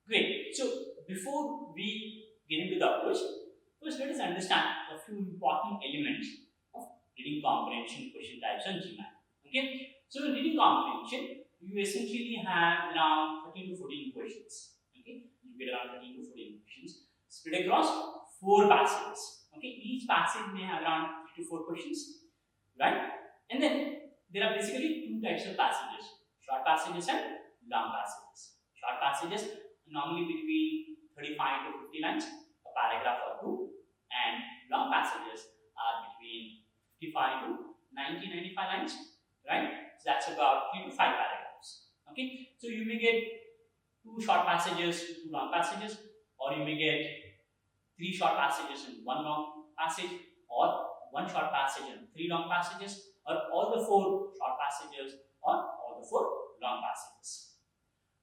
Great. So before we get into the approach, first let us understand a few important elements of reading comprehension question types on GMAT. Okay. So in reading comprehension, you essentially have around 13 to 14 questions. Okay. You get around 13 to 14 questions spread across 4 passages. Okay. Each passage may have around 3 to 4 questions, right? And then there are basically two types of passages: short passages and long passages. Short passages normally between 35 to 50 lines, a paragraph or two, and long passages are between 55 to 95 lines, right? So that's about 3 to 5 paragraphs. Okay, so you may get 2 short passages, 2 long passages, or you may get 3 short passages and 1 long passage, or 1 short passage and 3 long passages, or all the 4 short passages, or all the 4 long passages.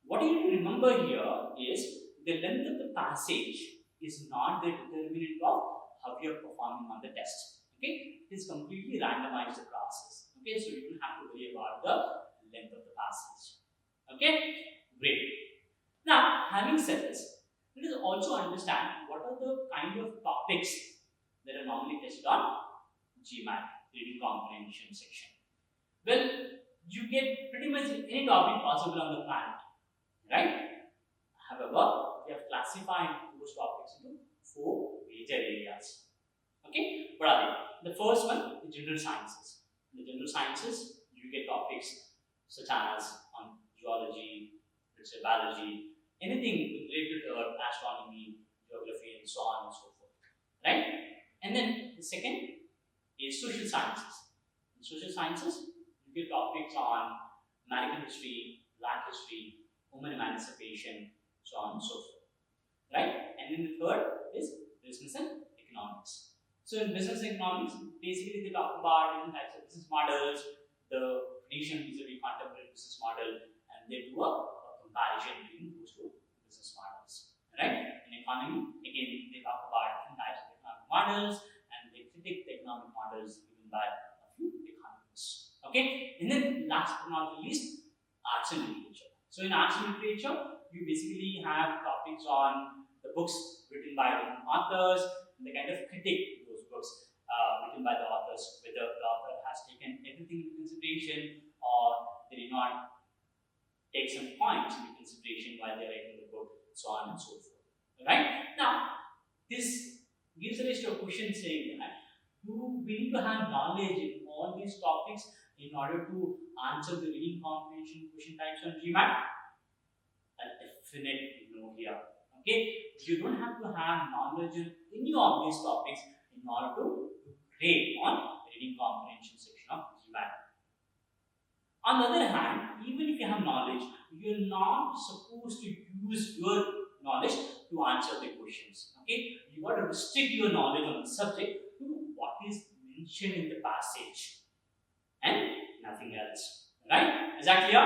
What you need to remember here is the length of the passage is not the determinant of how you are performing on the test. Okay, it is completely randomized process. Okay, so you don't have to worry about the length of the passage. Okay, great. Now, having said this, let us also understand what are the kind of topics that are normally tested on GMAT, reading comprehension section. Well, you get pretty much any topic possible on the planet, right? However, we have classified those topics into 4 major areas. Okay, what are they? The first one, the general sciences. In the general sciences, you get topics such as on geology, let's say biology, anything related to Earth, astronomy, geography, and so on and so forth. Right? And then the second is social sciences. In social sciences, you get topics on American history, Black history, women emancipation, so on and so forth. Right? And then the third is business and economics. So in business and economics, basically they talk about different types of business models, the traditional vis-a-vis contemporary business model, and they do a comparison between those 2 business models. Right? In economy, again, they talk about different types of economic models, and they critique the economic models given by a few economists. Okay? And then last but not the least, arts and literature. So in arts and literature, you basically have topics on the books written by different authors, and they kind of critique those books written by the authors, whether the author has taken everything into consideration or they did not take some points into consideration while they're writing the book, so on and so forth. Right? Now, this gives rise to a question saying that do we need to have knowledge in all these topics in order to answer the reading comprehension question types on GMAT? A definite no here. Okay, you don't have to have knowledge in any of these topics in order to grade on reading comprehension section of GMAT. On the other hand, even if you have knowledge, you're not supposed to use your knowledge to answer the questions. Okay, you got to restrict your knowledge on the subject to what is mentioned in the passage and nothing else. Right? Is that clear?